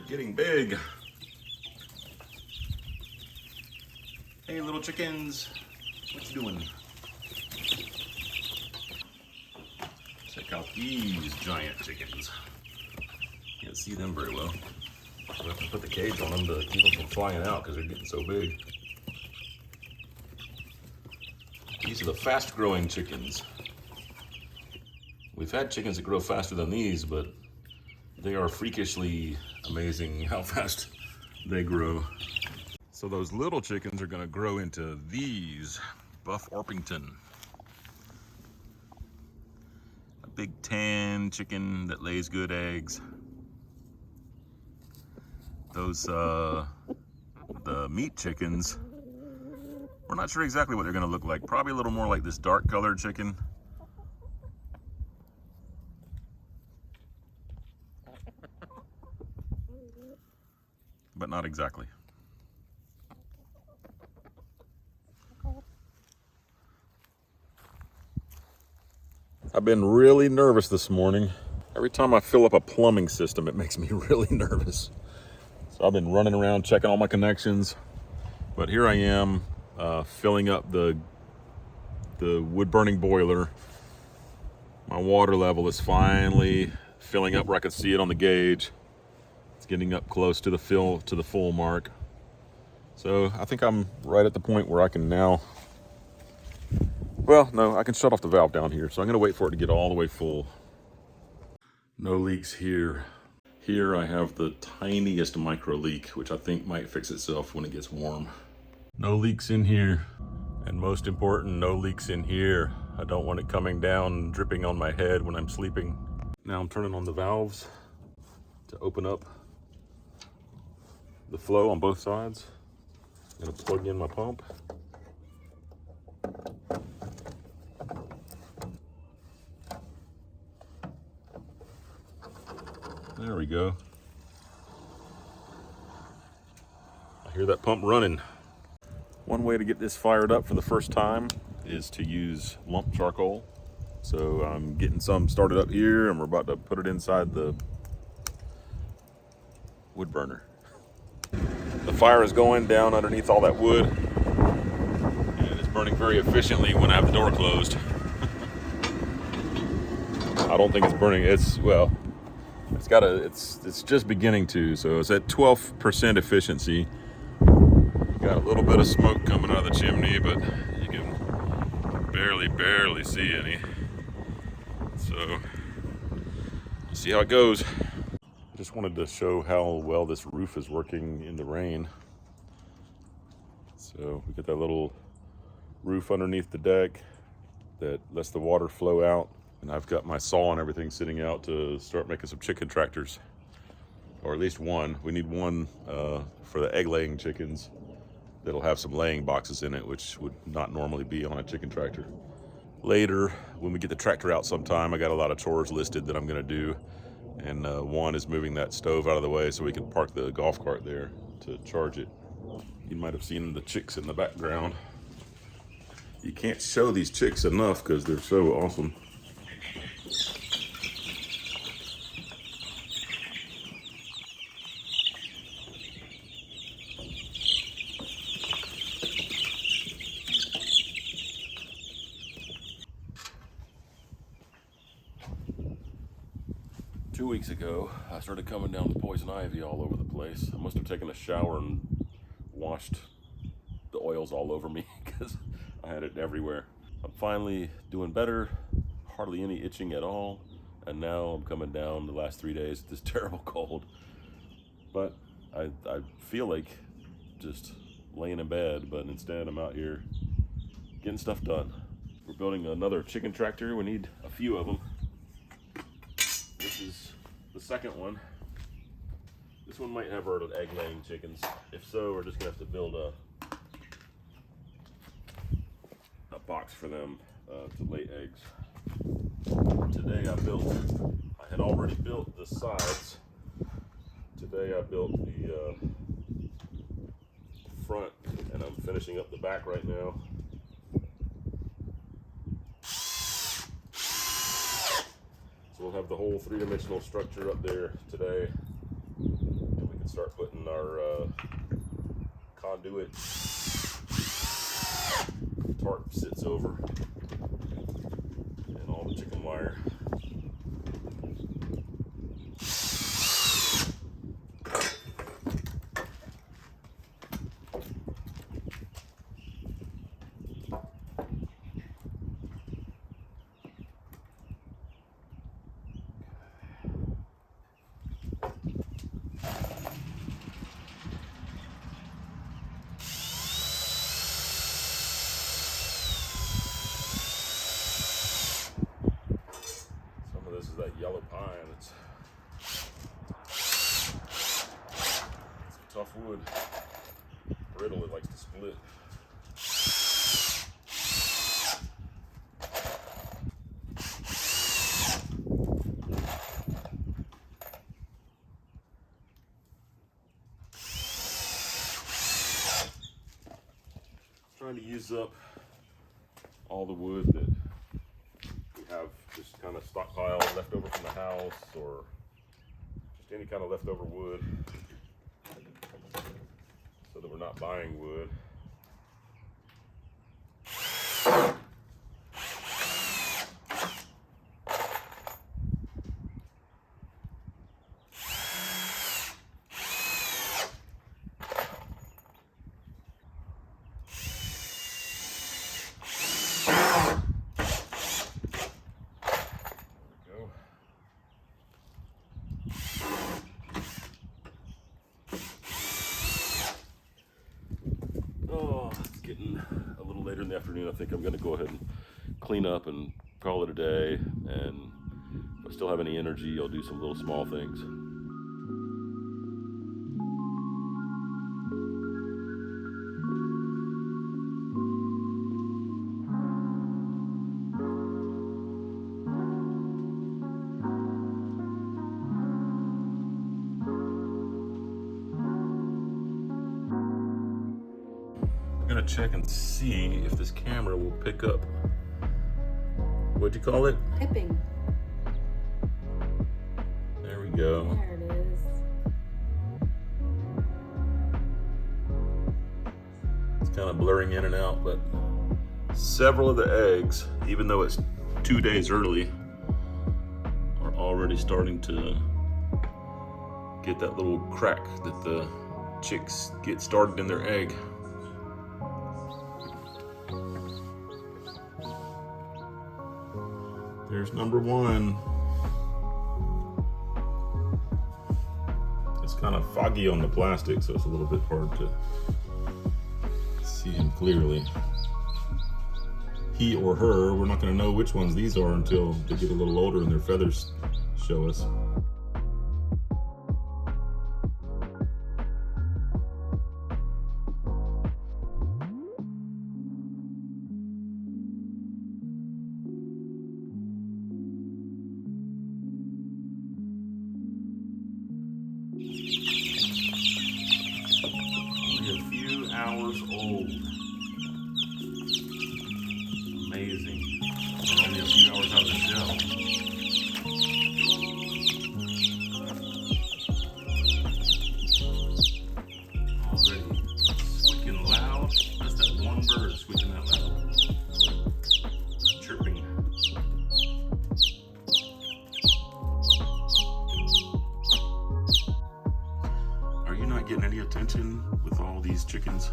getting big. Hey, little chickens, what you doing? Check out these giant chickens. Can't see them very well. We have to put the cage on them to keep them from flying out because they're getting so big. These are the fast-growing chickens. We've had chickens that grow faster than these, but they are freakishly amazing how fast they grow. So those little chickens are going to grow into these Buff Orpington. A big tan chicken that lays good eggs. Those, the meat chickens, we're not sure exactly what they're going to look like. Probably a little more like this dark colored chicken. But not exactly. I've been really nervous this morning. Every time I fill up a plumbing system, it makes me really nervous. So I've been running around checking all my connections. But here I am filling up the wood burning boiler. My water level is finally filling up where I can see it on the gauge. It's getting up close to the full mark. So I think I'm right at the point where I can now, well, no, I can shut off the valve down here. So I'm gonna wait for it to get all the way full. No leaks here. Here I have the tiniest micro leak, which I think might fix itself when it gets warm. No leaks in here. And most important, no leaks in here. I don't want it coming down and dripping on my head when I'm sleeping. Now I'm turning on the valves to open up the flow on both sides. I'm gonna plug in my pump. There we go. I hear that pump running. One way to get this fired up for the first time is to use lump charcoal. So I'm getting some started up here and we're about to put it inside the wood burner. The fire is going down underneath all that wood and it's burning very efficiently when I have the door closed. I don't think it's burning, it's just beginning to, so it's at 12% efficiency. Got a little bit of smoke coming out of the chimney, but you can barely see any. So, we'll see how it goes. I just wanted to show how well this roof is working in the rain. So, we got that little roof underneath the deck that lets the water flow out. And I've got my saw and everything sitting out to start making some chicken tractors. Or at least one. We need one for the egg-laying chickens that'll have some laying boxes in it, which would not normally be on a chicken tractor. Later, when we get the tractor out sometime, I got a lot of chores listed that I'm gonna do. And one is moving that stove out of the way so we can park the golf cart there to charge it. You might have seen the chicks in the background. You can't show these chicks enough because they're so awesome. 2 weeks ago, I started coming down with poison ivy all over the place. I must have taken a shower and washed the oils all over me because I had it everywhere. I'm finally doing better, hardly any itching at all, and now I'm coming down the last 3 days with this terrible cold. But I feel like just laying in bed, but instead I'm out here getting stuff done. We're building another chicken tractor. We need a few of them. This is the second one. This one might have our egg-laying chickens. If so, we're just gonna have to build a box for them to lay eggs. Today I had already built the sides. Today I built the front, and I'm finishing up the back right now. We'll have the whole three-dimensional structure up there today, and we start putting our conduit tarp sits over and all the chicken wire. This is that yellow pine. It's tough wood, brittle. It likes to split. Trying to use up all the wood that we have just kind of stockpile left over from the house, or just any kind of leftover wood, so that we're not buying wood. Oh, it's getting a little later in the afternoon. I think I'm going to go ahead and clean up and call it a day. And if I still have any energy, I'll do some little small things. I'm gonna check and see if this camera will pick up. What'd you call it? Pipping. There we go. There it is. It's kind of blurring in and out, but several of the eggs, even though it's 2 days early, are already starting to get that little crack that the chicks get started in their egg. There's number one. It's kind of foggy on the plastic, so it's a little bit hard to see him clearly. He or her, we're not going to know which ones these are until they get a little older and their feathers show us. Only a few hours old. Amazing. We're only a few hours out of the shell. Already squeaking loud. That's that one bird squeaking that loud. Chirping. Are you not getting any attention with all these chickens?